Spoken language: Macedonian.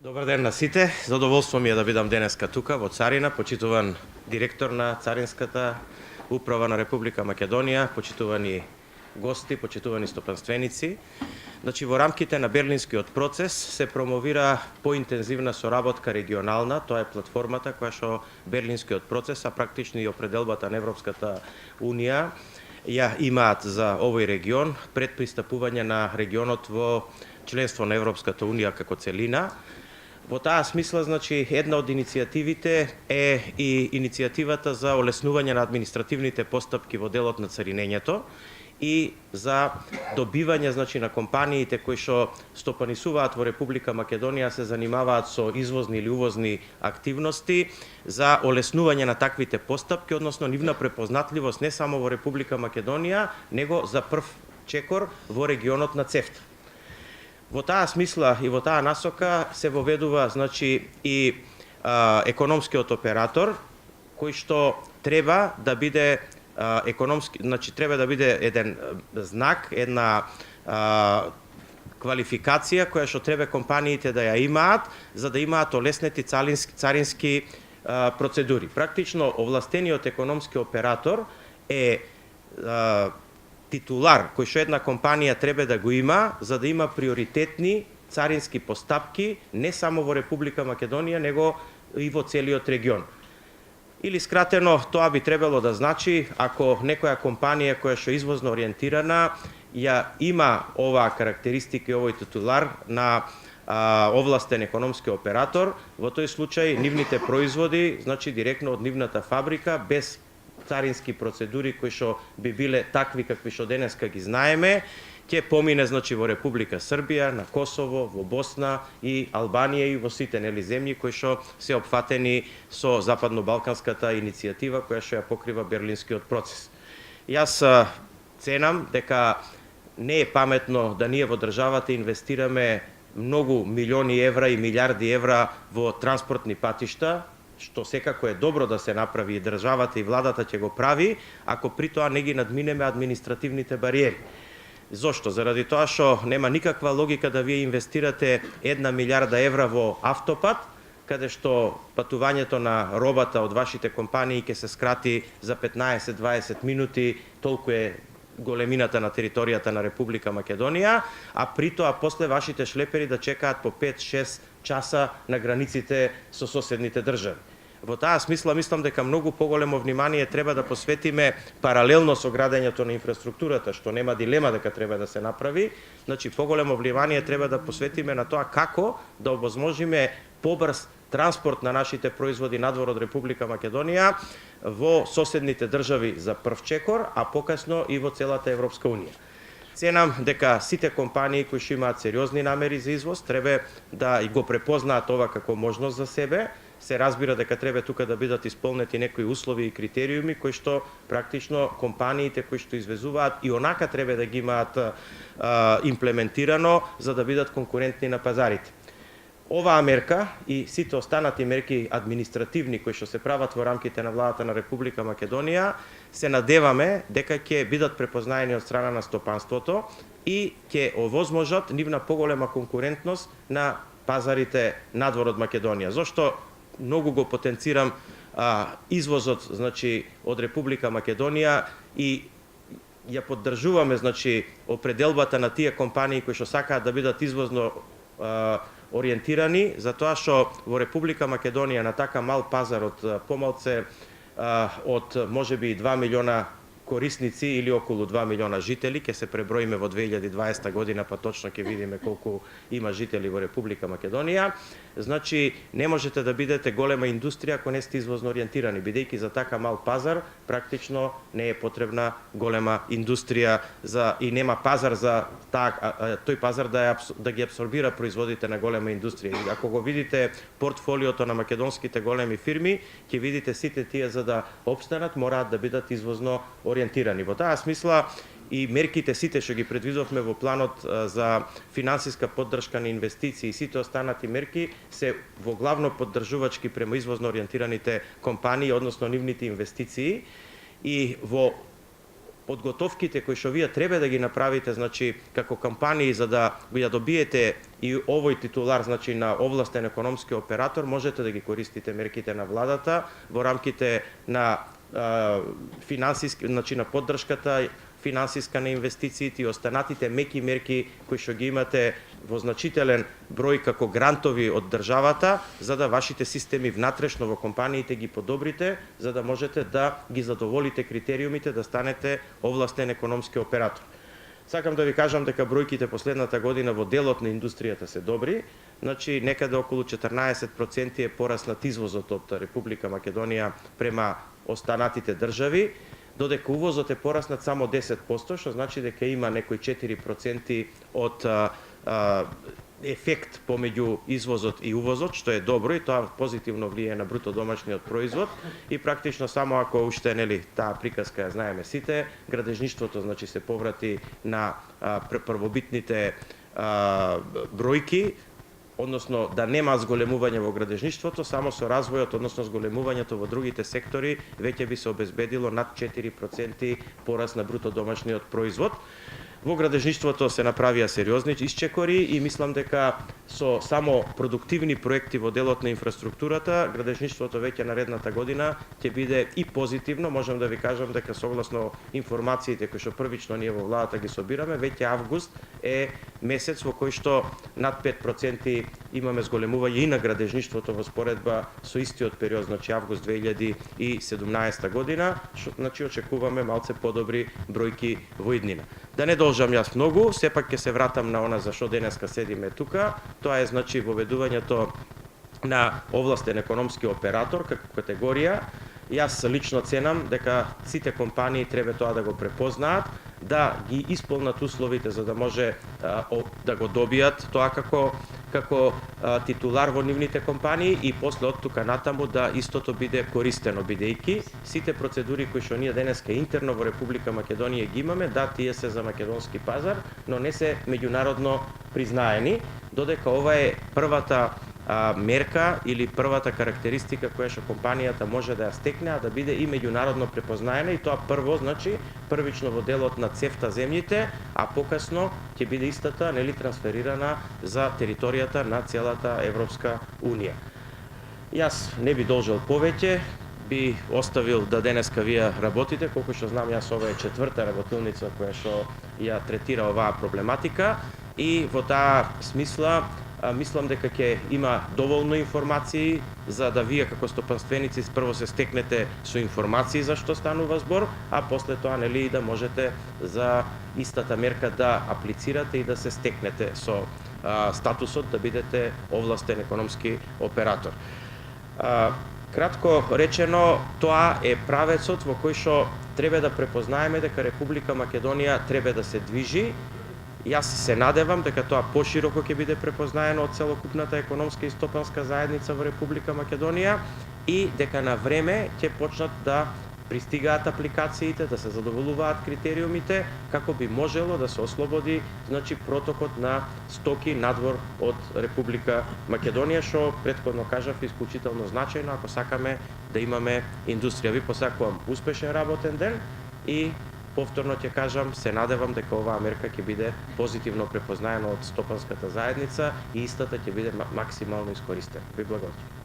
Добар ден на сите. Задоволство ми е да бидам денеска тука во Царина, почитуван директор на Царинската управа на Република Македонија, почитувани гости, почитувани стопанственици. Значи, во рамките на Берлинскиот процес се промовира поинтензивна соработка регионална, тоа е платформата која што Берлинскиот процес, а практично и определбата на Европската Унија ја имаат за овој регион пред пристапување на регионот во членство на Европската Унија како целина. Во таа смисла, значи, една од иницијативите е и иницијативата за олеснување на административните постапки во делот на царинењето и за добивање, значи, на компаниите кои што стопанисуваат во Република Македонија, се занимаваат со извозни или увозни активности, за олеснување на таквите постапки, односно нивна препознатливост не само во Република Македонија, него за прв чекор во регионот на ЦЕФТА. Во таа смисла и во таа насока се воведува, значи, и економскиот оператор, кој што треба да биде економски, значи треба да биде еден знак, една квалификација која што треба компаниите да ја имаат, за да имаат олеснети царински процедури. Практично овластениот економски оператор е титулар кој што една компанија треба да го има, за да има приоритетни царински постапки не само во Република Македонија, него и во целиот регион. Или скратено, тоа би требало да значи, ако некоја компанија која што е извозно ориентирана ја има оваа карактеристика и овој титулар на овластен економски оператор, во тој случај нивните производи, значи директно од нивната фабрика, без царински процедури кои што би биле такви какви што денеска ги знаеме, ќе помине, значи, во Република Србија, на Косово, во Босна и Албанија и во сите земји кои што се опфатени со западно-балканската иницијатива која што ја покрива Берлинскиот процес. Јас ценам дека не е паметно да ние во државата инвестираме многу милиони евра и милиарди евра во транспортни патишта, што секако е добро да се направи и државата и владата ќе го прави, ако при тоа не ги надминеме административните бариери. Зошто? Заради тоа што нема никаква логика да вие инвестирате 1 милиарда евра во автопат, каде што патувањето на робата од вашите компании ќе се скрати за 15-20 минути, толку е големината на територијата на Република Македонија, а при тоа после вашите шлепери да чекаат по 5-6 часа на границите со соседните држави. Во таа смисла мислам дека многу поголемо внимание треба да посветиме паралелно со градењето на инфраструктурата, што нема дилема дека треба да се направи, значи поголемо внимание треба да посветиме на тоа како да овозможиме побрз транспорт на нашите производи надвор од Република Македонија во соседните држави за прв чекор, а покасно и во целата Европска Унија. Ценам дека сите компании кои што имаат сериозни намери за извоз треба да и го препознаат ова како можност за себе. Се разбира дека треба тука да бидат исполнети некои услови и критериуми кои што практично компаниите кои што извезуваат и онака треба да ги имаат имплементирано за да бидат конкурентни на пазарите. Оваа мерка и сите останати мерки административни кои што се прават во рамките на владата на Република Македонија, се надеваме дека ќе бидат препознаени од страна на стопанството и ќе овозможат нивна поголема конкурентност на пазарите надвор од Македонија. Зошто многу го потенцирам извозот, значи, од Република Македонија и ја поддржуваме, значи, определбата на тие компании кои што сакаат да бидат извозно ориентирани, затоа што во Република Македонија на така мал пазар од помалце од можеби 2 милиона корисници или околу 2 милиона жители, ќе се преброиме во 2020 година, па точно ќе видиме колку има жители во Република Македонија. Значи, не можете да бидете голема индустрија ако не сте извозно ориентирани, бидејќи за така мал пазар практично не е потребна голема индустрија и нема пазар за тој пазар да ги апсорбира производите на голема индустрија. И ако го видите портфолиото на македонските големи фирми, ќе видите сите тие за да опстанат мораат да бидат извозно ориентирани. Во таа смисла и мерките сите што ги предвидовме во планот за финансиска поддршка на инвестиции и сите останати мерки се во главно поддржувачки према извозно ориентираните компании, односно нивните инвестиции, и во подготовките кои што вие треба да ги направите, значи како кампании за да ја добиете и овој титулар, значи на овластен економски оператор, можете да ги користите мерките на владата во рамките на финансиски, значи на поддршката финансиска на инвестициите и останатите меки мерки кои што ги имате во значителен број како грантови од државата, за да вашите системи внатрешно во компаниите ги подобрите, за да можете да ги задоволите критериумите да станете овластен економски оператор. Сакам да ви кажам дека бројките последната година во делот на индустријата се добри, значи некаде околу 14% е пораснат извозот од Република Македонија према останатите држави, додека увозот е пораснат само 10%, што значи дека има некои 4% од ефект помеѓу извозот и увозот, што е добро и тоа позитивно влијае на бруто домашниот производ и практично само ако уште таа приказка ја знаеме сите, градежништвото значи се поврати на првобитните бројки, односно да нема зголемување во градежништвото, само со развојот, односно зголемувањето во другите сектори, веќе би се обезбедило над 4% пораст на бруто домашниот производ. Во градежништвото се направија сериозни исчекори и мислам дека со само продуктивни проекти во делот на инфраструктурата, градежништвото веќе наредната година ќе биде и позитивно. Можам да ви кажам дека согласно информациите кои што првично ние во владата ги собираме, веќе август е месец во кој што над 5% имаме зголемување и на градежништвото во споредба со истиот период, значи август 2017 година, што значи очекуваме малце подобри бројки во иднина. Да не должам јас многу, сепак ќе се вратам на она за што денеска седиме тука. Тоа е значи воведувањето на овластен економски оператор како категорија. Јас лично ценам дека сите компании треба тоа да го препознаат, да ги исполнат условите за да може да го добијат тоа како титулар во нивните компании и после од тука натаму да истото биде користено, бидејќи сите процедури кои што ние денеска интерно во Република Македонија ги имаме, да, тие се за македонски пазар, но не се меѓународно признаени, додека ова е првата мерка или првата карактеристика која што компанијата може да ја стекне, а да биде и меѓународно препознаена и тоа прво, значи, првично во делот на ЦЕФТА земјите, а покасно ќе биде истата трансферирана за територијата на целата Европска Унија. Јас не би должел повеќе, би оставил да денеска вие работите, колку што знам јас ова е четврта работилница која што ја третира оваа проблематика и во таа смисла мислам дека ќе има доволно информации за да вие како стопанственици прво се стекнете со информации за што станува збор, а после тоа и да можете за истата мерка да аплицирате и да се стекнете со статусот да бидете овластен економски оператор. Кратко речено, тоа е правецот во кој што треба да препознаеме дека Република Македонија треба да се движи. Јас се надевам дека тоа пошироко ќе биде препознаено од целокупната економска и стопанска заедница во Република Македонија и дека на време ќе почнат да пристигаат апликациите, да се задоволуваат критериумите, како би можело да се ослободи значи протокот на стоки надвор од Република Македонија, што претходно кажав исклучително значајно ако сакаме да имаме индустрија. Ви посакувам успешен работен ден и повторно ќе кажам, се надевам дека оваа мерка ќе биде позитивно препознаена од стопанската заедница и истата ќе биде максимално искористена. Ви благодарам.